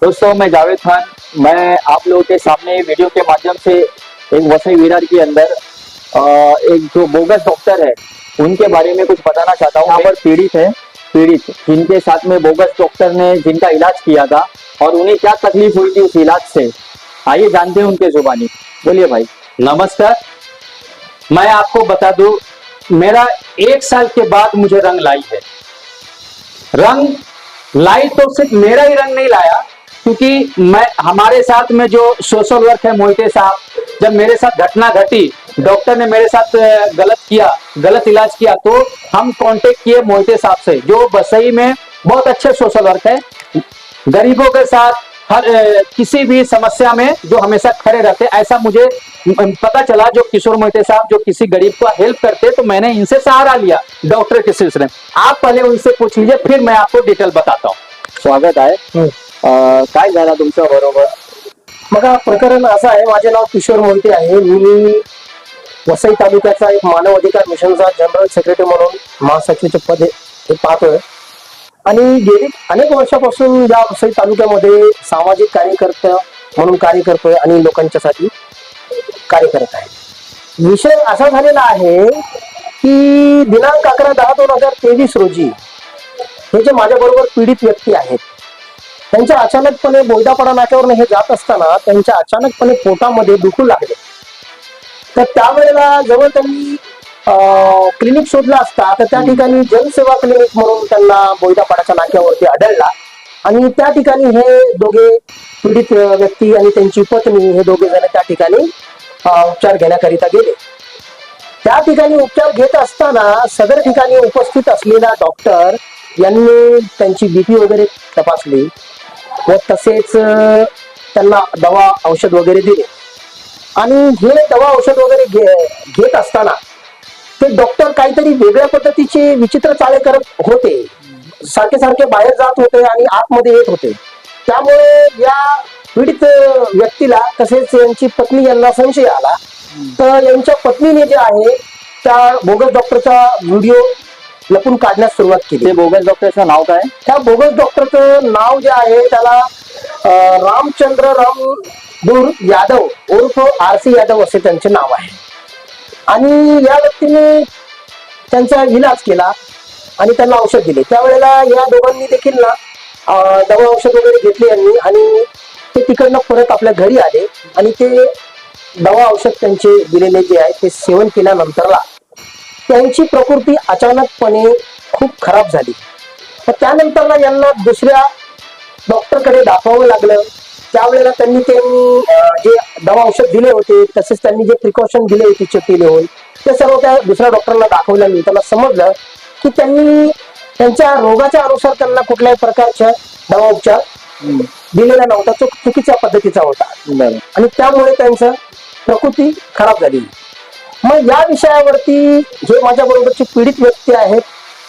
दोस्तों, मैं जावेद खान। मैं आप लोगों के सामने वीडियो के माध्यम से एक वसई विरार के अंदर एक जो बोगस डॉक्टर है उनके बारे में कुछ बताना चाहता हूँ। यहाँ पर पीड़ित जिनके साथ में बोगस डॉक्टर ने जिनका इलाज किया था और उन्हें क्या तकलीफ हुई थी उस इलाज से, आइए जानते हैं उनके जुबानी। बोलिए भाई। नमस्कार। मैं आपको बता दूं, मेरा 1 साल के बाद मुझे रंग लाई है। रंग लाई तो सिर्फ मेरा ही रंग नहीं लाया, क्योंकि मैं हमारे साथ में जो सोशल वर्क है मोहिते साहब, जब मेरे साथ घटना घटी, डॉक्टर ने मेरे साथ गलत इलाज किया, तो हम कांटेक्ट किए मोहिते साहब से, जो बसई में बहुत अच्छे सोशल वर्क है, गरीबों के साथ हर किसी भी समस्या में जो हमेशा खड़े रहते। ऐसा मुझे पता चला, जो किशोर मोहिते साहब जो किसी गरीब को हेल्प करते, तो मैंने इनसे सहारा लिया डॉक्टर के सिलसिले में। आप पहले उनसे पूछ लीजिए, फिर मैं आपको डिटेल बताता हूँ। स्वागत आहे। काय झालं तुमचं बरोबर? बघा, प्रकरण असं आहे. माझे नाव किशोर मोहिते आहे. मी वसई तालुक्याचा एक मानव अधिकार मिशनचा जनरल सेक्रेटरी म्हणून महासचिवचे पद हे पाहतोय आणि गेली अनेक वर्षापासून या वसई तालुक्यामध्ये सामाजिक कार्यकर्ता म्हणून कार्य करतोय आणि लोकांच्यासाठी कार्य करत आहे. विषय असा झालेला आहे की दिनांक 11/10/2023 रोजी हे जे माझ्या बरोबर पीडित व्यक्ती आहेत, त्यांच्या अचानकपणे बोयदापाडा नाक्यावरून हे जात असताना त्यांच्या अचानकपणे पोटामध्ये दुखू लागले. तर त्यावेळेला जवळ त्यांनी क्लिनिक शोधला असता, तर त्या ठिकाणी जनसेवा क्लिनिक म्हणून त्यांना बोयदापाड्याच्या नाक्यावरती आढळला आणि त्या ठिकाणी हे दोघे पीडित व्यक्ती आणि त्यांची पत्नी हे दोघे जण त्या ठिकाणी उपचार घेण्याकरिता गेले. त्या ठिकाणी उपचार घेत असताना सदर ठिकाणी उपस्थित असलेला डॉक्टर यांनी त्यांची बीपी वगैरे तपासली व तसेच त्यांना दवा औषध वगैरे दिले. आणि हे दवा औषध वगैरे घेत असताना ते डॉक्टर काहीतरी वेगळ्या पद्धतीचे विचित्र चाळे करत होते. सारखे सारखे बाहेर जात होते आणि आतमध्ये येत होते. त्यामुळे या पीडित व्यक्तीला तसेच यांची पत्नी यांना संशय आला. तर यांच्या पत्नीने जे आहे त्या बोगस डॉक्टरचा व्हिडिओ लपून काढण्यास सुरुवात केली. ते बोगस डॉक्टरचं नाव काय? त्या बोगस डॉक्टरचं नाव जे आहे त्याला रामचंद्र रामदूर यादव उर्फ RC यादव असे त्यांचे नाव आहे. आणि या व्यक्तीने त्यांचा इलाज केला आणि त्यांना औषध दिले. त्यावेळेला या दोघांनी देखील ना दवा औषध वगैरे घेतले यांनी आणि ते तिकडनं परत आपल्या घरी आले आणि ते दवा औषध त्यांचे दिलेले जे आहे ते सेवन केल्यानंतरला त्यांची प्रकृती अचानकपणे खूप खराब झाली. तर त्यानंतरला यांना दुसऱ्या डॉक्टरकडे दाखवावं लागलं. त्यावेळेला त्यांनी जे दवा औषध दिले होते तसेच त्यांनी जे प्रिकॉशन दिले होते चिठ्ठी लिहून, ते सर्व त्या दुसऱ्या डॉक्टरला दाखवल्यानंतर समजलं की त्यांनी त्यांच्या रोगाच्या अनुसार त्यांना कुठल्याही प्रकारच्या दवा उपचार दिलेला नव्हता, तो चुकीच्या पद्धतीचा होता आणि त्यामुळे त्यांचं प्रकृती खराब झाली. मग या विषयावरती जे माझ्या बरोबरचे पीडित व्यक्ती आहेत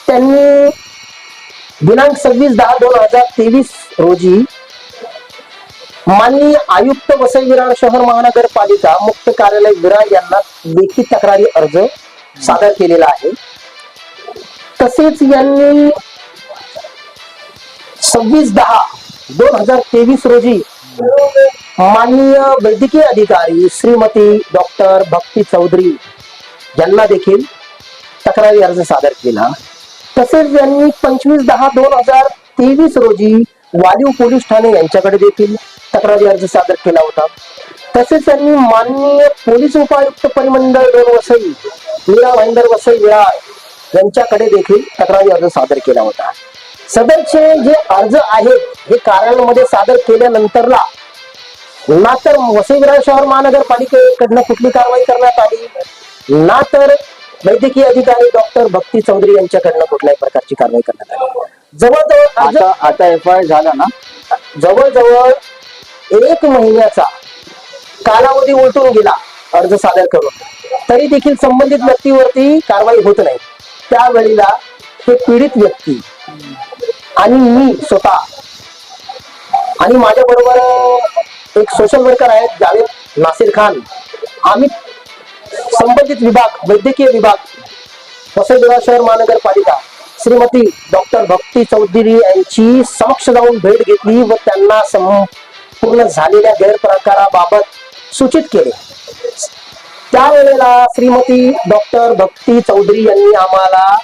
त्यांनी दिनांक 26/10/2023 रोजी माननीय आयुक्त वसई विरार शहर महानगरपालिका मुख्य कार्यालय विरार यांना लेखी तक्रारी अर्ज सादर केलेला आहे. तसेच यांनी 26/10/2023 रोजी माननीय वैद्यकीय अधिकारी श्रीमती डॉक्टर भक्ती चौधरी यांना देखील तक्रारी अर्ज सादर केला. तसेच यांनी 25/10/2023 रोजी वालीव पोलीस ठाणे यांच्याकडे देखील तक्रारी अर्ज सादर केला होता. तसेच त्यांनी माननीय पोलीस उपायुक्त परिमंडळ 2 वसई मीरा भाईंदर वसई विरार यांच्याकडे देखील तक्रारी अर्ज सादर केला होता. सदरचे जे अर्ज आहेत हे कार्यालयामध्ये सादर केल्यानंतरला ना तर वसई विरार शहर महानगरपालिकेकडनं कुठली कारवाई करण्यात आली, ना तर वैद्यकीय अधिकारी डॉक्टर भक्ती चौधरी यांच्याकडनं कुठल्याही प्रकारची कारवाई करण्यात आली. जवळजवळ आता FIR झाला ना? जवळजवळ 1 महिन्याचा कालावधी उलटून गेला अर्ज सादर करून, तरी देखील संबंधित व्यक्तीवरती कारवाई होत नाही. त्यावेळेला हे पीडित व्यक्ती आणि मी स्वतः आणि माझ्या बरोबर एक सोशल वर्कर आहेत जावेद नासिर खान, आम्ही संबंधित विभाग वैद्यकीय विभाग वसई विरार शहर महानगरपालिका श्रीमती डॉक्टर भक्ती चौधरी यांची समक्ष जाऊन भेट घेतली व त्यांना संपूर्ण झालेल्या गैरप्रकाराबाबत सूचित केले. त्यावेळेला श्रीमती डॉक्टर भक्ती चौधरी यांनी आम्हाला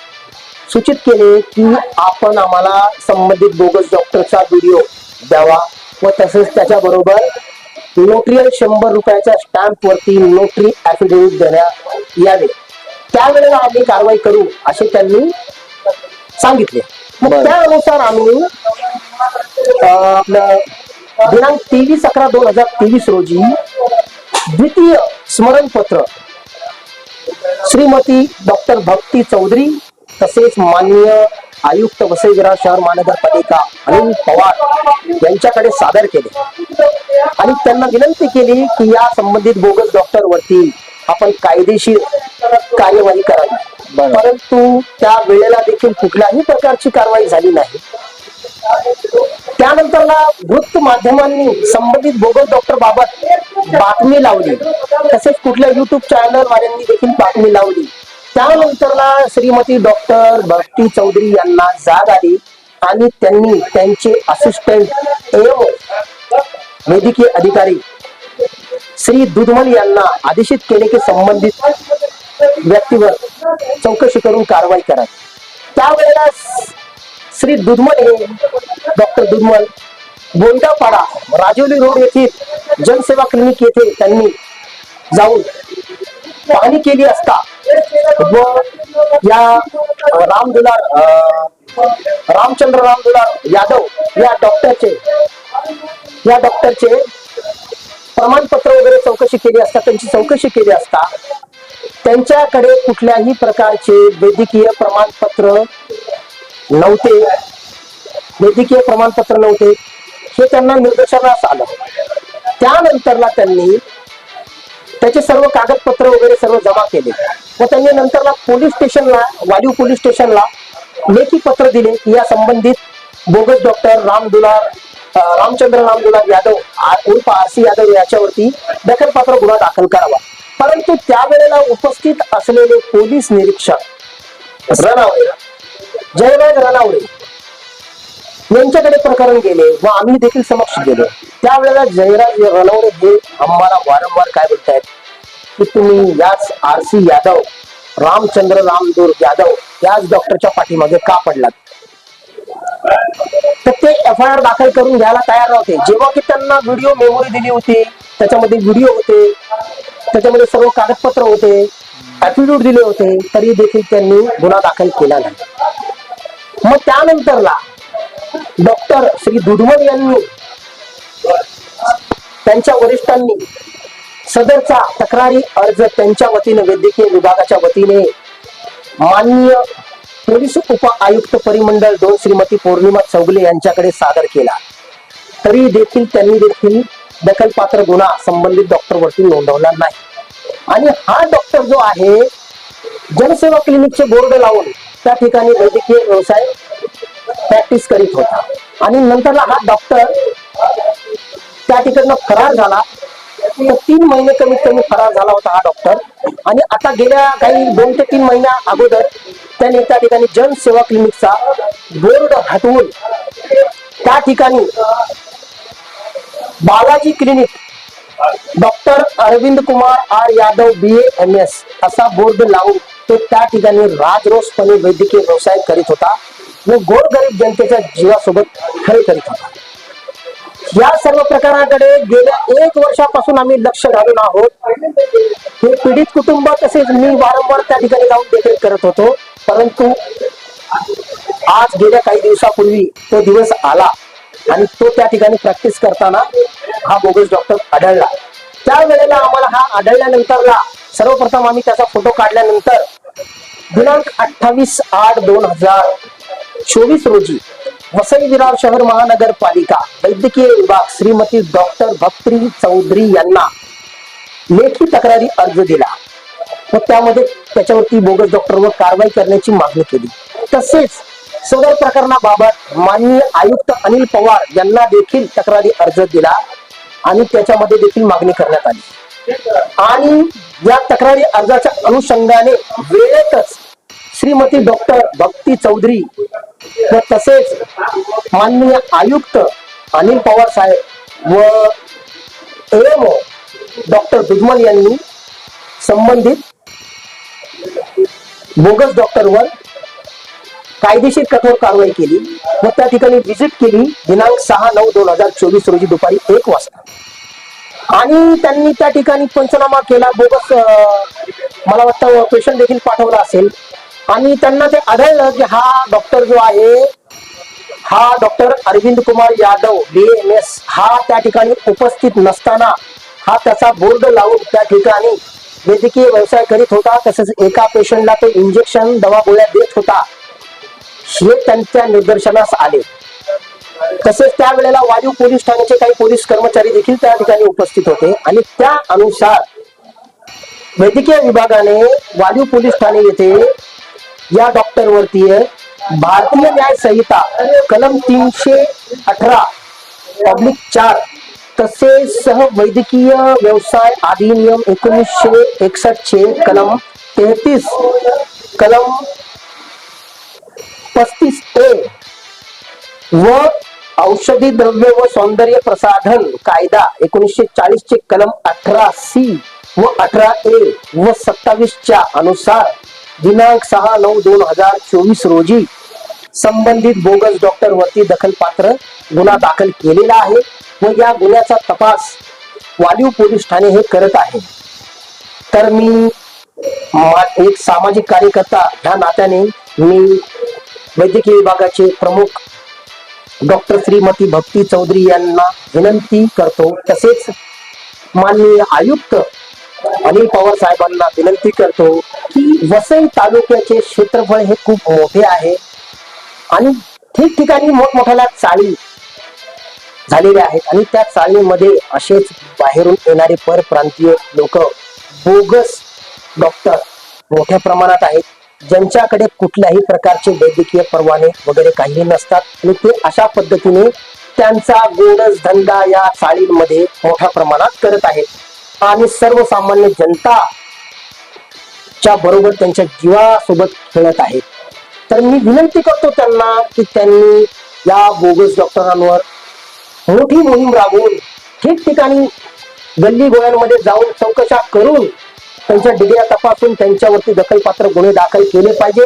सूचित केले की आपण आम्हाला संबंधित बोगस डॉक्टरचा व्हिडिओ द्यावा व तसेच त्याच्याबरोबर नोटरियल 100 रुपयाच्या स्टॅम्प वरती नोटरी ऍफिडेव्हिट देण्यात यावे. त्यावेळेला आम्ही कारवाई करू असे त्यांनी सांगितले. मग बरं. त्यानुसार आम्ही आपलं दिनांक 23/11/2023 रोजी द्वितीय स्मरणपत्र श्रीमती डॉक्टर भक्ती चौधरी तसेच माननीय आयुक्त वसई विरार शहर महानगरपालिका अनिल पवार यांच्याकडे सादर केले आणि त्यांना विनंती केली की या संबंधित बोगस डॉक्टर वरती आपण कायदेशीर कार्यवाही करावी. परंतु त्या वेळेला देखील कुठल्याही प्रकारची कारवाई झाली नाही. त्यानंतरला वृत्त माध्यमांनी संबंधित बोगस डॉक्टर बाबत बातमी लावली तसेच कुठल्या युट्यूब चॅनल वाल्यांनी देखील बातमी लावली. त्यानंतरला श्रीमती डॉक्टर भक्ती चौधरी यांना जाग आली आणि त्यांनी त्यांचे असिस्टंट एवं वैद्यकीय अधिकारी श्री दुधमल यांना आदेशित केले की संबंधित व्यक्तीवर चौकशी करून कारवाई करा. त्यावेळेला श्री दुधमल हे डॉक्टर दुधमल गोंडापाडा राजोली रोड येथील जनसेवा क्लिनिक येथे त्यांनी जाऊन पाहणी केली असता व या रामचंद्र रामदुलार यादव या डॉक्टरचे प्रमाणपत्र वगैरे चौकशी केली असता त्यांची चौकशी केली असता त्यांच्याकडे कुठल्याही प्रकारचे वैद्यकीय प्रमाणपत्र नव्हते हे त्यांना निदर्शनास आलं. त्यानंतरला त्यांनी त्याचे सर्व कागदपत्र वगैरे सर्व जमा केले व त्यांनी नंतरला वालीव पोलीस स्टेशनला लेखी पत्र दिले की या संबंधित बोगस डॉक्टर रामचंद्र रामदुलार यादव उर्फ RC यादव याच्यावरती दखलपात्र गुन्हा दाखल करावा. परंतु त्यावेळेला उपस्थित असलेले पोलीस निरीक्षक जयराज रणावळे यांच्याकडे प्रकरण गेले व आम्ही देखील समक्ष गेलो. त्यावेळेला जयराज रणावळे हे आम्हाला वारंवार काय बोलतायत की तुम्ही याच RC यादव रामचंद्र रामदूर यादव याच डॉक्टरच्या पाठीमागे का पडलात. तर ते FIR दाखल करून घ्यायला तयार नव्हते. जेव्हा की त्यांना व्हिडिओ मेमोरी दिली होती त्याच्यामध्ये व्हिडिओ होते त्याच्यामध्ये सर्व कागदपत्र होते ऍफिडेव्हिट दिले होते तरी देखील त्यांनी गुन्हा दाखल केला नाही. मग त्यानंतरला डॉक्टर श्री दुधमल यांनी त्यांच्या वरिष्ठांनी सदरचा तक्रारी अर्ज त्यांच्या वतीने वैद्यकीय विभागाच्या वतीने माननीय पोलीस उप आयुक्त परिमंडळ 2 श्रीमती पौर्णिमा चौगले यांच्याकडे सादर केला. तरी देखील त्यांनी देखील दखलपात्र गुन्हा संबंधित डॉक्टर वरती नोंदवला नाही. आणि हा डॉक्टर जो आहे जनसेवा क्लिनिकचे बोर्ड लावून त्या ठिकाणी वैद्यकीय व्यवसाय प्रॅक्टिस करीत होता आणि नंतरला हा डॉक्टर त्या ठिकाणी फरार झाला. 3 महिने कमीत कमी फरार झाला होता हा डॉक्टर. आणि आता गेल्या काही 2 ते 3 महिन्या अगोदर त्याने त्या ठिकाणी जनसेवा क्लिनिकचा बोर्ड हटवून त्या ठिकाणी Balaji clinic doctor Arvind Kumar R Yadav BA MS असा बोर्ड लावून तो त्या ठिकाणी राजरोसपणे वैद्यकीय व्यवसाय करीत होता व गोरगरीब जनतेच्या जीवासोबत खेळ करीत होता. या सर्व प्रकाराकडे गेल्या 1 वर्षापासून आम्ही लक्ष घालून आहोत. हे पीडित कुटुंब तसेच मी वारंवार त्या ठिकाणी जाऊन देखरेख करत होतो. परंतु आज गेल्या काही दिवसापूर्वी तो दिवस आला आणि तो त्या ठिकाणी प्रॅक्टिस करताना हा बोगस डॉक्टर आढळला. त्यावेळेला आम्हाला हा आढळल्यानंतरला सर्वप्रथम आम्ही त्याचा फोटो काढल्यानंतर दिनांक 28/8/2024 रोजी वसई विरार शहर महानगरपालिका वैद्यकीय विभाग श्रीमती डॉक्टर भक्ती चौधरी यांना लेखी तक्रारी अर्ज दिला व त्यामध्ये त्याच्यावरती बोगस डॉक्टरवर कारवाई करण्याची मागणी केली. तसेच सदर प्रकरणाबाबत माननीय आयुक्त अनिल पवार यांना देखील तक्रारी अर्ज दिला आणि त्याच्यामध्ये देखील मागणी करण्यात आली. आणि या तक्रारी अर्जाच्या अनुषंगाने वेळेतच श्रीमती डॉक्टर भक्ती चौधरी व तसेच माननीय आयुक्त अनिल पवार साहेब व एएमओ डॉक्टर दुधमल यांनी संबंधित बोगस डॉक्टरवर कायदेशीर कठोर कारवाई केली व त्या ठिकाणी व्हिजिट केली दिनांक 6/9/2024 रोजी दुपारी 1 वाजता आणि त्यांनी त्या ठिकाणी पंचनामा केला. बोगस मला वाटतं पेशंट देखील पाठवला असेल आणि त्यांना ते आढळलं की हा डॉक्टर जो आहे हा डॉक्टर अरविंद कुमार यादव BAMS हा त्या ठिकाणी उपस्थित नसताना हा त्याचा बोर्ड लावून त्या ठिकाणी वैद्यकीय व्यवसाय करीत होता. तसेच एका पेशंटला तो इंजेक्शन दवा गोळ्या देत होता हे त्यांच्या निदर्शनास आले. तसेच त्यावेळेला वायू पोलीस ठाण्याचे काही पोलीस कर्मचारी देखील त्या ठिकाणी उपस्थित होते आणि त्या अनुसार वैद्यकीय विभागाने वायू पोलीस ठाणे येथे या डॉक्टर वरती भारतीय न्याय संहिता कलम 318/4 तसेच सह वैद्यकीय व्यवसाय अधिनियम 1961 चे कलम 33 कलम 35A व औषधी द्रव्य व सौंदर्य प्रसाधन कायदा 1940 चे कलम 18C व 18A व 27 च्या अनुसार दिनांक 6/9/2024 रोजी संबंधित बोगस डॉक्टर वरती दखलपात्र गुन्हा दाखल केलेला आहे व या गुन्ह्याचा तपास वालीव पोलीस ठाणे हे करत आहे. तर मी एक सामाजिक कार्यकर्ता ह्या नात्याने मी वैद्यकीय विभागाचे प्रमुख डॉक्टर श्रीमती भक्ती चौधरी यांना विनंती करतो. तसेच माननीय आयुक्त अनिल पवार साहेबांना विनंती करतो की वसई तालुक्याचे क्षेत्रफळ हे खूप मोठे आहे आणि ठिकठिकाणी मोठमोठ्या चाळी झालेल्या आहेत आणि त्या चाळीमध्ये असेच बाहेरून येणारे परप्रांतीय लोक बोगस डॉक्टर मोठ्या प्रमाणात आहेत ज्यांच्याकडे कुठल्याही प्रकारचे वैद्यकीय परवाने वगैरे काही नसतात आणि ते अशा पद्धतीने त्यांचा गोडस धंदा या चाळींमध्ये मोठ्या प्रमाणात करत आहेत आणि सर्वसामान्य जनताच्या बरोबर त्यांच्या जीवासोबत खेळत आहेत. तर मी विनंती करतो त्यांना की त्यांनी या बोगस डॉक्टरांवर मोठी मोहीम राबवून ठिकठिकाणी गल्ली गोळ्यांमध्ये जाऊन चौकशा करून त्यांच्या डिग्र्या तपासून त्यांच्यावरती दखलपात्र गुन्हे दाखल केले पाहिजे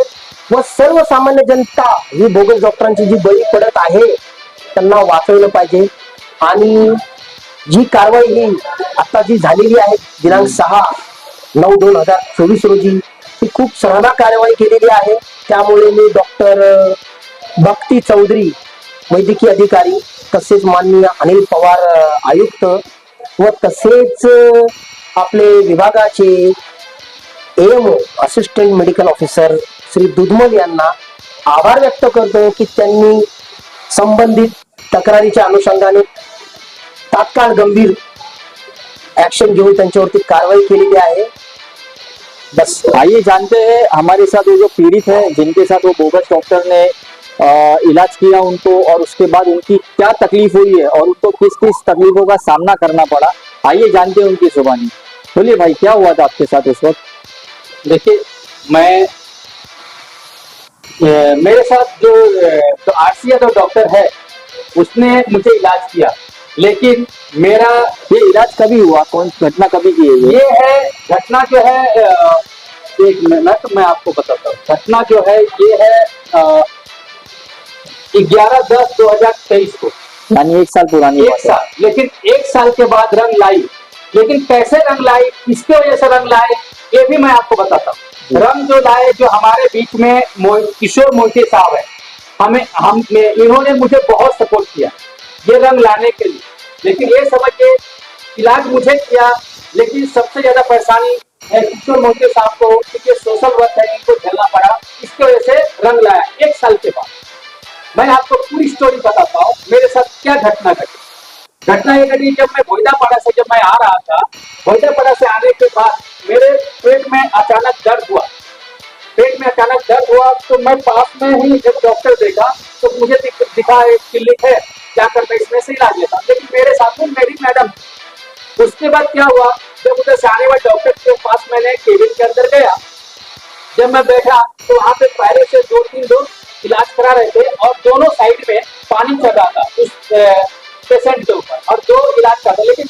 व सर्वसामान्य जनता ही बोगस डॉक्टरांची जी बळी पडत आहे त्यांना वाचवलं पाहिजे. आणि जी कारवाई ही आता जी झालेली आहे दिनांक 6/9/2024 रोजी ही खूप शहाणा कारवाई केलेली आहे. त्यामुळे मी डॉक्टर भक्ती चौधरी वैद्यकीय अधिकारी तसेच माननीय अनिल पवार आयुक्त व तसेच आपले विभागाचे AMO assistant medical officer Shri Dudhmal यांना आभार व्यक्त करतो की त्यांनी संबंधित तक्रारीच्या अनुषंगाने तात्काळ गंभीर ऍक्शन घेऊन त्यांच्यावरती कारवाई केलेली आहे. बस आइए जानते हैं हमारे साथ वो जो पीड़ित है जिनके साथ वो बोगस डॉक्टर ने इलाज किया उनको और उसके बाद उनकी क्या तकलीफ हुई है और उनको किस किस तकलीफों का सामना करना पड़ा. आइए जानते हैं उनकी जुबानी. बोलिए भाई क्या हुआ था आपके साथ उस वक्त. देखिए मेरे साथ जो आरसीए जो डॉक्टर है उसने मुझे इलाज किया लेकिन मेरा ये इलाज कभी हुआ, कौन घटना कभी की है ये है घटना जो है एक मिनट मैं आपको बताता हूँ. घटना जो है ये है 11/10/2023 को, यानी 1 साल पुरानी एक बात है. साल. लेकिन 1 साल के बाद रंग लाई. लेकिन कैसे रंग लाई, किसके वजह से रंग लाए, ये भी मैं आपको बताता हूँ. रंग जो लाए जो हमारे बीच में किशोर मोहिते साहब है, इन्होंने मुझे बहुत सपोर्ट किया ये रंग लाने के लिए. लेकिन ये समझिए इलाज मुझे किया लेकिन सबसे ज्यादा परेशानी है किशोर मोहिते साहब को क्योंकि सोशल वर्क है इनको झेलना पड़ा. इसकी वजह से रंग लाया 1 साल के बाद. मैं आपको पूरी स्टोरी बताता हूँ मेरे साथ क्या घटना घटी. घटना ये घटी जब मैं भोइदापाड़ा से जब मैं आ रहा था, भोइदापाड़ा से आने के बाद मेरे पेट में अचानक दर्द हुआ. पेट में अचानक दर्द हुआ तो मैं पास में ही जब डॉक्टर देखा तो मुझे दिखा एक क्लिनिक है जाकर मैं इसमें से इलाज लेता. लेकिन मेरे साथ में मेरी मैडम. उसके बाद क्या हुआ जब उधर से आने वाले डॉक्टर के पास मैंने केबिन के अंदर गया जब मैं बैठा तो वहां पे पहले से 2-3 लोग इलाज करा रहे थे और दोनों साइड में पानी चढ़ रहा था उस पेशेंट के ऊपर और दो इलाज कर रहे, लेकिन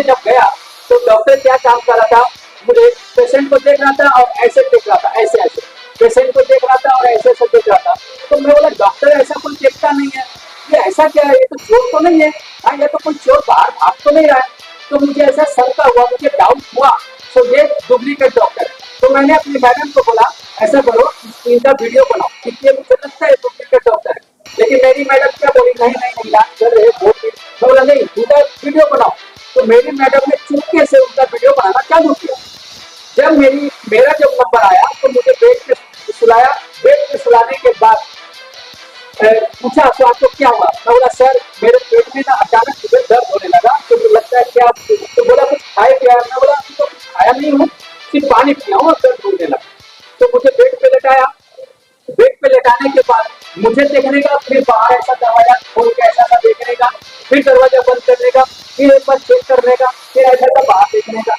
जब गया तो डॉक्टर क्या काम कर रहा था, मुझे पेशेंट को देख रहा था और ऐसे देख रहा था, ऐसे ऐसे पेशेंट को देख रहा था और ऐसे ऐसे देख रहा था। तो मैं बोला डॉक्टर ऐसा कोई देखता नहीं है, ये ऐसा क्या है, ये तो चोर तो नहीं है, हाँ ये तो कोई चोर बाहर भाग तो नहीं रहा है। तो मुझे ऐसा शंका हुआ, मुझे डाउट हुआ तो ये डुप्लीकेट डॉक्टर है। तो मैंने अपनी मैडम को बोला ऐसा करो इनका वीडियो बनाओ, इसलिए मुझे लगता है डुप्लीकेट डॉक्टर है। लेकिन मेरी मैडम क्या बोली, नहीं नहीं इलाज कर रहे बहुत, मैं बोला नहीं उनका वीडियो बनाओ। तो मेरी मैडम ने चुपके से उनका वीडियो बनाना चालू किया। जब मेरा जब नंबर आया तो मुझे बेड पे सुलाया। बेड पे सुलाने के बाद पूछा तो आपको क्या हुआ, मैं बोला सर मेरे पेट में ना अचानक मुझे दर्द होने लगा, तो मुझे लगता है क्या, तो बोला कुछ खाए पिया, मैं बोला तो कुछ खाया नहीं हूँ, सिर्फ पानी पिया हूँ और दर्द होने लगा। तो मुझे बेड पे लेटाया। बेड पे लेटाने के बाद मुझे देखने का, फिर बाहर ऐसा दरवाजा खोल के ऐसा सा देखने का, फिर दरवाजा बंद करने का, फिर एक बार चेक करने का, फिर ऐसा सा बाहर देखने का।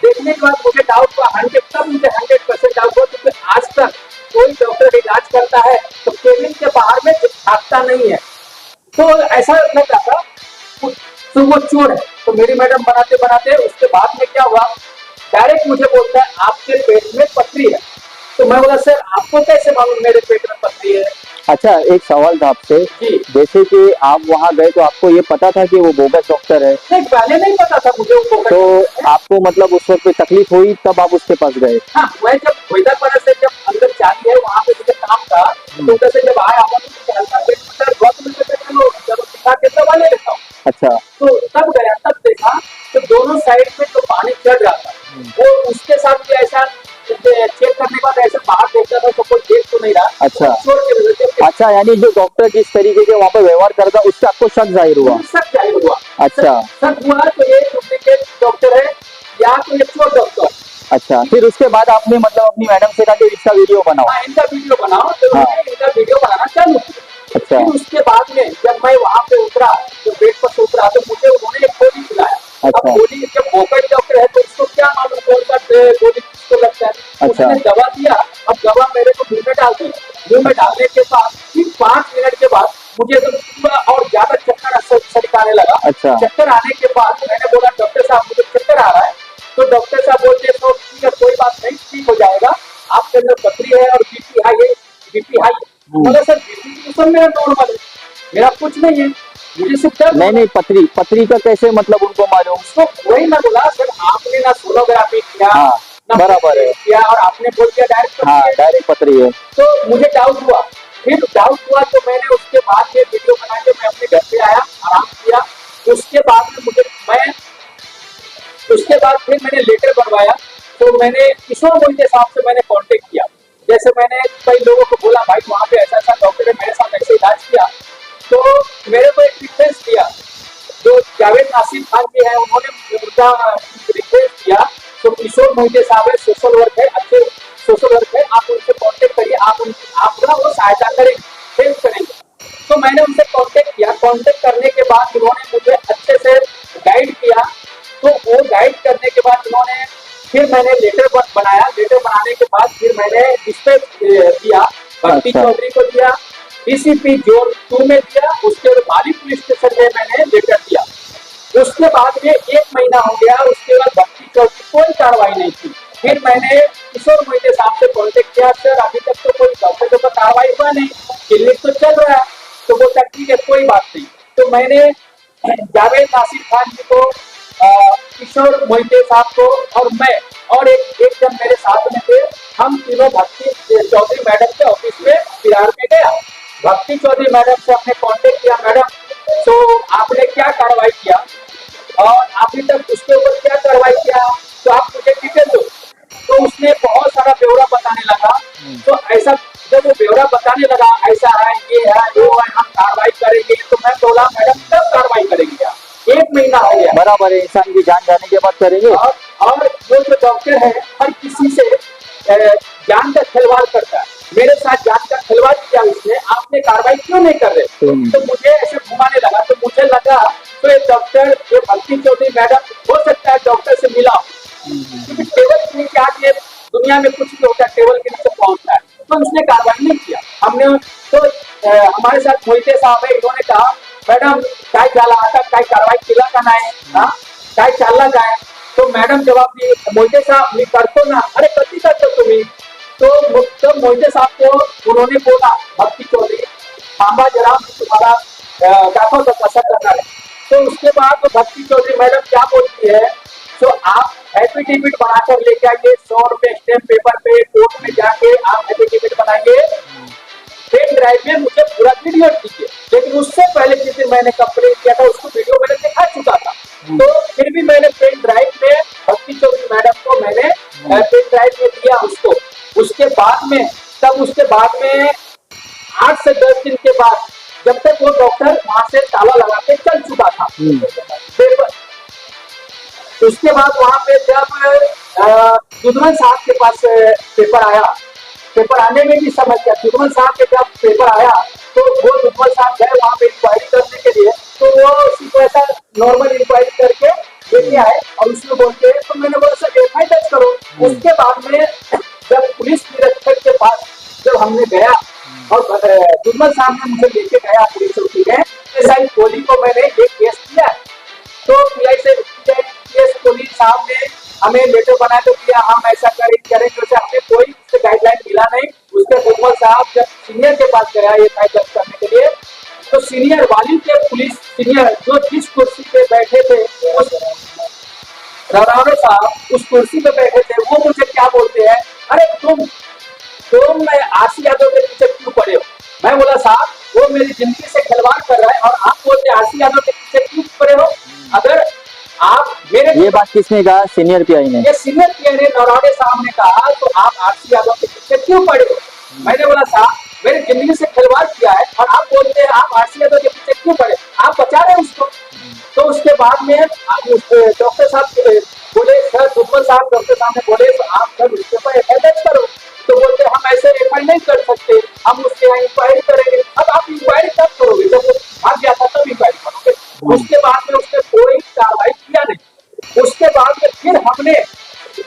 देखने के बाद मुझे डाउट हुआ 100% डाउट हुआ, क्योंकि आज तक कोई डॉक्टर इलाज करता है तो केबिन के बाहर में भागता नहीं है। तो ऐसा लग रहा था तो वो चोर है। तो मेरी मैडम बनाते बनाते उसके बाद में क्या हुआ, डायरेक्ट मुझे बोलता है आपके पेट में पथरी है। तो मैं बोला सर आपको कैसे मालूम मेरे पेट में पथरी है। अच्छा, एक सवाल था आपसे, जी जैसे कि आप वहां गए तो आपको ये पता था कि वो बोगस डॉक्टर है, नहीं, पहले नहीं पता था मुझे वो तो आपको मतलब उस वक्त कोई तकलीफ हुई तब आप उसके पास गए? हाँ, मैं जब वेदापाड़ा से जब अंदर जानी है वहाँ पे मुझे काम था, तो उधर से जब आया तो हल्का पेट में दर्द हुआ, तो मुझे चलो जब दिखा के दवा ले लेता हूँ। अच्छा, तो तब गया, तब देखा तो दोनों साइड में जो पानी चढ़ रहा था वो उसके साथ भी ऐसा चेक करने के बाद ऐसे बाहर देखता था तो कोई देख तो नहीं रहा। अच्छा। चोर के वजह से अच्छा, यानी जो डॉक्टर जिस तरीके के वहाँ पे व्यवहार करता उससे आपको शक जाहिर हुआ? शक जाहिर हुआ। अच्छा। शक हुआ तो ये डुप्लीकेट डॉक्टर है या तो ये चोर डॉक्टर। अच्छा, फिर उसके बाद आपने मतलब अपनी मैडम से कहा कि इसका वीडियो बनाओ? हाँ, इनका वीडियो बनाओ, तो हाँ। मैंने इनका वीडियो बनाना चालू किया। अच्छा। फिर उसके बाद में जब मैं वहाँ पे उतरा, जो बेड पर से उतरा, तो मुझे उन्होंने एक गोली खिलाया। अच्छा। अब गोली जब बोगस डॉक्टर है तो उसको क्या मालूम कौन सा गोली किसको लगता है। अच्छा। उसने दवा दिया, अब दवा मेरे को मुंह में डाल दी। मुंह में डालने के बाद फिर 5 मिनट के बाद मुझे तो पूरा और ज्यादा चक्कर सड़काने लगा। अच्छा। चक्कर आने के बाद मैंने बोला डॉक्टर साहब मुझे चक्कर आ रहा है। तो डॉक्टर साहब बोलते तो ठीक है कोई बात नहीं, ठीक हो जाएगा, आपके अंदर पथरी है और बीपी हाई है, बीपी हाई है। बोला सर बीपी तो सब मेरा नॉर्मल है, मेरा कुछ नहीं है, मुझे सिर्फ दर्द नहीं नहीं, पथरी का कैसे मतलब उनको मालूम? तो वही मैं बोला सर आपने ना सोनोग्राफी किया, हाँ, ना बराबर है। किया और आपने बोल दिया डायरेक्ट हाँ, डायरेक्ट पथरी है। तो मुझे डाउट हुआ। फिर डाउट हुआ तो मैंने उसके बाद में वीडियो बना के मैं अपने घर पे आया, आराम किया। उसके बाद में उसके बाद फिर मैंने लेटर बनवाया। तो मैंने किशोर मोहिते साहब से मैंने कांटेक्ट किया। जैसे मैंने कई लोगों को बोला भाई वहाँ पे ऐसा ऐसा डॉक्टर है, मेरे साथ ऐसे इलाज किया, तो मेरे को एक रिक्वेस्ट दिया जो जावेद नासिर खान जी है, उन्होंने उनका रिक्वेस्ट दिया। तो किशोर मोहिते साहब है, सोशल वर्क है, अच्छे सोशल वर्क है, आप उनसे कांटेक्ट करिए, आप ना वो सहायता करेंगे, हेल्प करेंगे। तो मैंने उनसे कांटेक्ट किया। कांटेक्ट करने के बाद उन्होंने मुझे अच्छे से गाइड किया। तो वो गाइड करने के बाद उन्होंने फिर मैंने लेटर बनाया। लेटर बनाने के बाद फिर मैंने डिस्पैच दिया, भक्ति अच्छा। चौधरी को दिया, डीसीपी जोन 2 में दिया, उसके बाद बाली पुलिस स्टेशन में मैंने लेटर दिया। उसके बाद में 1 महीना हो गया, उसके बाद भक्ति चौधरी कोई कार्रवाई नहीं की। फिर मैंने किशोर मोहिते साहब से कांटेक्ट किया, सर अभी तक तो कोई डॉक्टर के ऊपर कार्रवाई हुआ नहीं, क्लिनिक तो चल रहा है। तो बोलता ठीक है कोई बात नहीं। तो मैंने जावेद नासिर खान जी को, किशोर मोहिते साहब को और मैं और एक जन मेरे साथ में थे, हम तीनों भक्ति चौधरी मैडम के ऑफिस में विरार में गया। भक्ति चौधरी मैडम से हमने कांटेक्ट किया, मैडम तो आपने क्या कार्रवाई किया और अभी तक उसके ऊपर क्या कार्रवाई किया, तो आप मुझे डिटेल दो। तो उसने बहुत सारा ब्यौरा बताने लगा। तो ऐसा जब वो ब्यौरा बताने लगा ऐसा है, ये है, वो है, हम कार्रवाई करेंगे, तो मैं बोला मैडम कब कार्रवाई करेंगे आप, 1 महीना हो गया। बराबर है, इंसान की जान जाने के बाद करेंगे। और वो जो डॉक्टर है हर किसी से जान का खिलवाड़ करता है, मेरे साथ जान का खिलवाड़ किया उसने, आपने कार्रवाई क्यों नहीं कर रहे। तो मुझे ऐसे घुमाने लगा। तो मुझे लगा तो ये डॉक्टर ये भक्ति चौधरी मैडम हो सकता है डॉक्टर से मिला, क्योंकि केवल क्लिनिक आके दुनिया में कुछ भी होता है टेबल के नीचे पहुंचता है, तो उसने कार्रवाई नहीं किया। हमने तो हमारे साथ मोहिते साहब है, इन्होंने कहा मैडम काय झाला आता, काय कार्रवाई केला का नाही, हाँ काय चालला काय, तो मैडम जवाब दी मोहिते साहब मी करतो ना, अरे कधी करतो तुम्ही, तो मोहिते साहब को उन्होंने बोला भक्ति चौधरी थांबा जरा तुम्हारा दाखवतो कसं करणार है। तो उसके बाद तो भक्ति चौधरी मैडम क्या बोलती है, तो आप एफिडेविट बनाकर लेके आइए, 100 रुपए स्टैम्प पेपर पे कोर्ट में जाके आप एफिडेविट बनाइए, पेन ड्राइव में मुझे पूरा वीडियो दीजिए। लेकिन उससे पहले जिस दिन मैंने कंप्लेन किया था उसको वीडियो मैंने दिखा चुका था, तो फिर भी मैंने पेन ड्राइव में भक्ति चौधरी मैडम को मैंने पेन ड्राइव में दिया उसको। उसके बाद में 8 से 10 दिन के बाद, जब तक वो डॉक्टर वहां से ताला लगा के चल चुका था, उसके बाद वहां पे जब दुधवन साहब के पास पेपर आया, पेपर आने में भी समझ गया, दुधवन साहब के जब पेपर आया तो वो दुधवन साहब गए वहां पे इंक्वायरी करने के लिए, तो वो सिचुएशन नॉर्मल इंक्वायरी करके लेके आए और उसमें बोलते हैं, तो मैंने बोला सर एफआईआर दर्ज करो। उसके बाद में जब पुलिस निरीक्षक के पास जब हमने गया और दुधवन साहब ने मुझे लेके गया पुलिस चौकी में, एसआई कोहली को मैंने एक केस दिया, तो पीआई से केस कोहली साहब ने हमें लेटर बना के दिया, हम ऐसा करेंगे, वैसे हमें कोई गाइडलाइन मिला नहीं। उसके दुधवन साहब जब सीनियर के पास गया ये फाइल दर्ज करने के लिए, तो सीनियर वाली के पुलिस सीनियर जो जिस कुर्सी पे बैठे थे, उस रवरावरे साहब उस कुर्सी पे बैठे थे, वो मुझे क्या बोलते हैं, अरे तुम आरसी यादव के पीछे क्यों पड़े हो। मैं बोला साहब वो मेरी जिंदगी से खिलवाड़ कर रहा है और आप बोलते हैं आरसी यादव के पीछे क्यों पड़े हो। अगर आप मेरे, ये बात किसने कहा, सीनियर पीआई ने, ये सीनियर पीआई ने नौराडे साहब ने कहा, तो आप आरसी यादव के पीछे क्यों पड़े हो। मैंने बोला साहब मेरी जिंदगी से खिलवाड़ किया है और आप बोलते हैं आप आरसी यादव के पीछे क्यों पड़े, आप बचा रहे उसको। तो उसके बाद में डॉक्टर साहब बोले, सर दुधवन साहब डॉक्टर साहब ने बोले तो आप सर उसके ऊपर एफआईआर दर्ज करो, तो बोलते हम ऐसे एफआईआर नहीं कर सकते, हम उसके यहाँ इंक्वायरी करेंगे। अब आप इंक्वायरी कब करोगे, जब वो भाग गया था तब इंक्वायरी करोगे। उसके बाद में उसने कोई कार्रवाई किया नहीं। उसके बाद में फिर हमने,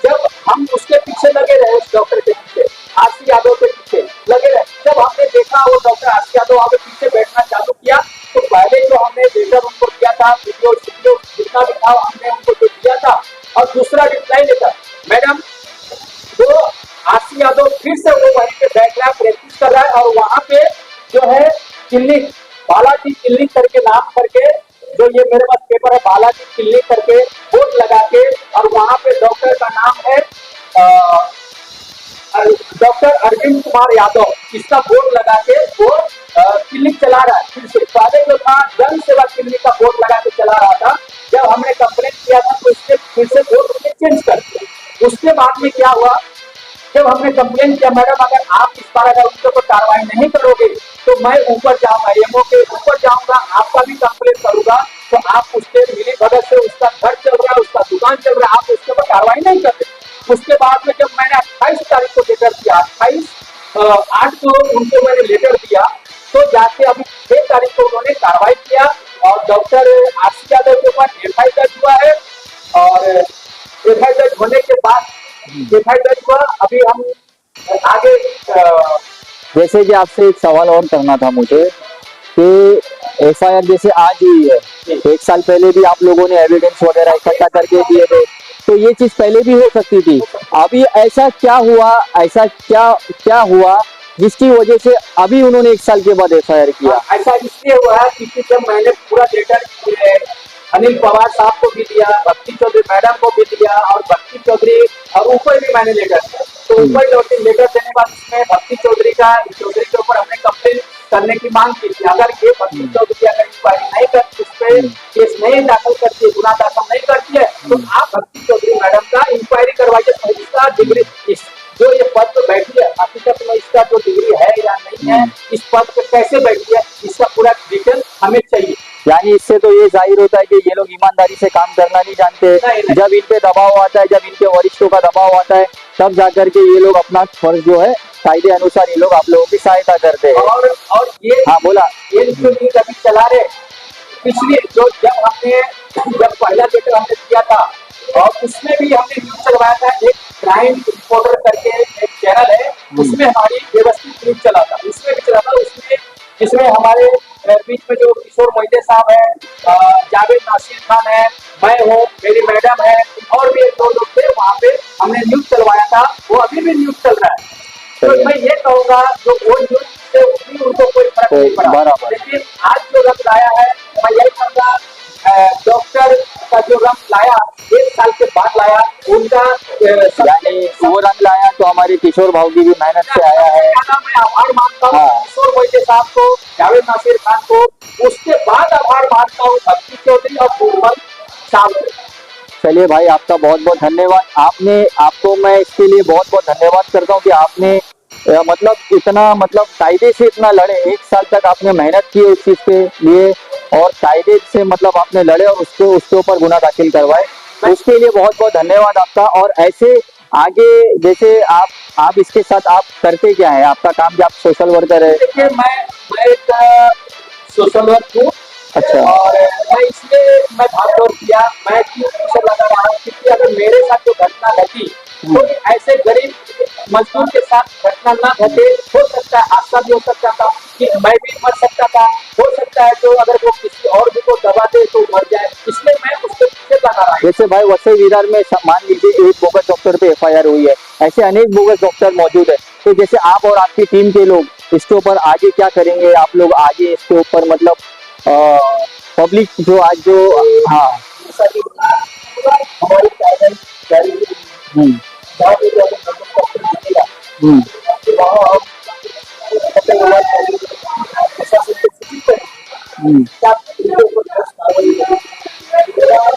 जब हम उसके पीछे लगे रहे, उस डॉक्टर के पीछे, आरसी यादव के पीछे लगे रहे, जब हमने देखा वो डॉक्टर आरसी यादव आगे पीछे बैठना चालू किया, तो पहले जो हमने लेटर उनको दिया था, वीडियो जितना भी था हमने उनको जो दिया था, और दूसरा रिप्लाई लेटर, मैडम तो आरसी यादव फिर से वो वहीं पे बैठ रहा है, प्रैक्टिस कर रहा है, और वहां पे जो है क्लिनिक, बालाजी क्लिनिक करके नाम करके, जो ये मेरे पास पेपर है, बालाजी क्लिनिक करके बोर्ड लगा के, और वहां पे डॉक्टर का नाम है डॉक्टर अरविंद कुमार यादव, इसका बोर्ड लगा के वो क्लिनिक चला रहा है। फिर से पहले जो था जन सेवा क्लिनिक का बोर्ड लगा के चला रहा था, जब हमने कंप्लेंट किया था तो इसके फिर से बोर्ड उसने चेंज कर दिया। उसके बाद में क्या हुआ, जब हमने कंप्लेंट किया, मैडम अगर आप इस बार अगर उसके ऊपर कार्रवाई नहीं करोगे तो मैं ऊपर जाऊंगा, एमओ के ऊपर जाऊंगा, आपका भी कंप्लेंट करूंगा, तो आप उसके मिली भगत से उसका घर चल रहा है, उसका दुकान चल रहा है, आप उसके ऊपर कार्रवाई नहीं करते। उसके बाद में जब मैंने 28 तारीख को लेटर दिया, 28/8 को उनको मैंने लेटर दिया, तो जाके अभी 6 तारीख को उन्होंने कार्रवाई किया और डॉक्टर आरसी यादव के ऊपर एफआईआर दर्ज हुआ है। और एफआईआर दर्ज होने के बाद एफआईआर दर्ज हुआ, अभी हम आगे जैसे कि आपसे एक सवाल और करना था मुझे कि एफआईआर जैसे आज हुई है, 1 साल पहले भी आप लोगों ने एविडेंस वगैरह इकट्ठा करके दिए थे, तो ये चीज पहले भी हो सकती थी। अभी ऐसा क्या हुआ जिसकी वजह से अभी उन्होंने 1 साल के बाद एफआईआर किया। ऐसा इसलिए हुआ क्योंकि जब मैंने पूरा लेटर अनिल पवार साहब को भी दिया, भक्ति चौधरी मैडम को भी दिया और भक्ति चौधरी और ऊपर भी मैंने लेटर दिया, तो ऊपर लेटर देने के बाद उसमें भक्ति चौधरी के ऊपर हमने कंप्लेन करने की मांग की थी। अगर ये भक्ति चौधरी अगर इंक्वायरी नहीं करती, उस पर केस नहीं दाखिल करती है, गुना दाखिल नहीं करती है, तो आप भक्ति चौधरी मैडम का इंक्वायरी करवाइए, तो इसका डिग्री जो ये पद पे बैठी है, हकीकत में इसका जो डिग्री है या नहीं है, इस पद पे कैसे बैठी है, इसका पूरा डिटेल हमें चाहिए। यानी इससे तो ये जाहिर होता है कि ये लोग ईमानदारी से काम करना नहीं जानते। जब इन पे दबाव आता है, जब इनके वरिष्ठों का दबाव आता है, तब जाकर के ये लोग अपना फर्ज जो है कायदे अनुसार ये लोग आप लोगों की सहायता करते हैं। और ये हाँ बोला, ये जो न्यूज अभी चला रहे, पिछली जब पहला लेटर हमने दिया था और उसमें भी हमने न्यूज चलवाया था, एक क्राइम रिपोर्टर करके एक चैनल है, उसमें हमारी व्यवस्थित न्यूज चला था, उसमें भी चला था, उसमें जिसमें हमारे बीच में जो किशोर मोहिते साहब है, जावेद नासिर खान है, मैं हूँ, मेरी मैडम है, और भी एक दो लोग थे, वहाँ पे हमने न्यूज चलवाया था, वो अभी भी न्यूज चल रहा है। तो मैं ये कहूंगा जो वो न्यूज से भी उनको कोई फर्क नहीं पड़ा, बराबर। लेकिन आज जो रंग लाया है, मैं यही कहूंगा डॉक्टर का जो रंग लाया, 1 साल के बाद लाया, उनका यानी वो रंग लाया तो हमारे किशोर भाव की भी मेहनत से आया है। मैं आभार मानता हूँ हाँ। किशोर मोहिते साहब को, जावेद नासिर खान को, उसके बाद आभार मानता हूँ भक्ति चौधरी और फूलमल साहब को। चलिए भाई, आपका बहुत बहुत धन्यवाद। आपको मैं इसके लिए बहुत बहुत धन्यवाद करता हूँ कि आपने मतलब इतना मतलब कायदे से इतना लड़े, 1 साल तक आपने मेहनत की उस चीज के लिए, और कायदे से मतलब आपने लड़े और उसके ऊपर गुना दाखिल करवाए, उसके लिए बहुत बहुत धन्यवाद आपका। और ऐसे आगे जैसे आप इसके साथ आप करते क्या है, आपका काम क्या, आप सोशल वर्कर है? देखिए मैं एक सोशल वर्क हूँ। अच्छा। और मैं इसलिए मैं भाग दौड़ किया, मैं क्यों पीछे लगा रहा हूँ, क्योंकि अगर मेरे साथ जो घटना घटी तो ऐसे गरीब मजदूर के साथ घटना ना घटे, हो सकता है हादसा भी हो सकता था, कि मैं भी मर सकता था, हो सकता है तो अगर वो किसी और भी को दबा दे तो मर जाए, इसलिए मैं उसके पीछे लगा रहा हूँ। जैसे भाई वसई विरार में मान लीजिए एक बोगस डॉक्टर पे FIR हुई है, ऐसे अनेक बोगस डॉक्टर मौजूद है, तो जैसे आप और आपकी टीम के लोग इसके ऊपर आगे क्या करेंगे, आप लोग आगे इसके ऊपर मतलब पब्लिक जो आज जो हाँ। जैसा कि हमारी गाइडलाइन जारी हुई, जहाँ पे जो हमें डॉक्टर मिलेगा, हम्म। तो वहाँ हम अपने मोबाइल प्रशासन को सूचित करें, क्या उनके ऊपर ठोस कार्रवाई करें।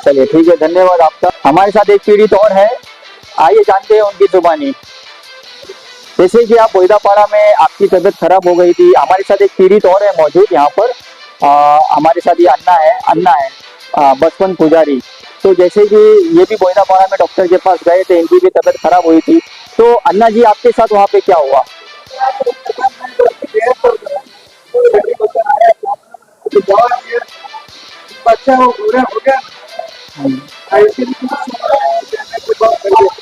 चलिए ठीक है, धन्यवाद आपका। हमारे साथ एक पीड़ित और है, आइए जानते हैं उनकी जुबानी। जैसे कि आप बोईदापाड़ा में आपकी तबीयत खराब हो गई थी, हमारे साथ एक पीड़ित और है मौजूद यहाँ पर। हमारे साथ ये अन्ना है बचपन पुजारी। तो जैसे कि ये भी बोईदापाड़ा में डॉक्टर के पास गए थे, इनकी भी तबीयत खराब हुई थी, तो अन्ना जी आपके साथ वहाँ पे क्या हुआ? बच्चा वो पूरा हो गया,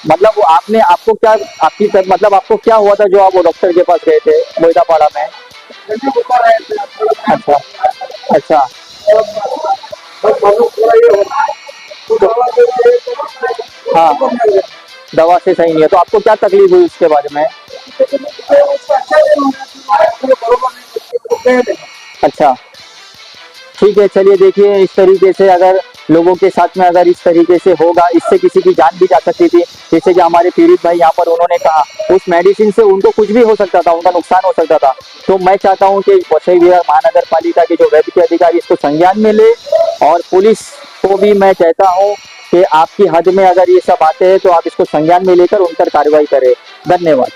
मतलब वो आपने आपको क्या मतलब आपको क्या हुआ था जो आप वो डॉक्टर के पास गए थे बोईदापाड़ा में? अच्छा अच्छा। हाँ, दवा से सही नहीं है, तो आपको क्या तकलीफ हुई उसके बारे में? अच्छा ठीक है। चलिए देखिए, इस तरीके से अगर लोगों के साथ में अगर इस तरीके से होगा, इससे किसी की जान भी जा सकती थी। जैसे कि हमारे पीड़ित भाई यहाँ पर उन्होंने कहा, उस मेडिसिन से उनको कुछ भी हो सकता था, उनका नुकसान हो सकता था। तो मैं चाहता हूँ कि वसई विहार महानगर पालिका के जो वैद्य के अधिकारी इसको संज्ञान में ले, और पुलिस को भी मैं कहता हूँ कि आपकी हद में अगर ये सब आते हैं तो आप इसको संज्ञान में लेकर उन पर कार्रवाई करें। धन्यवाद।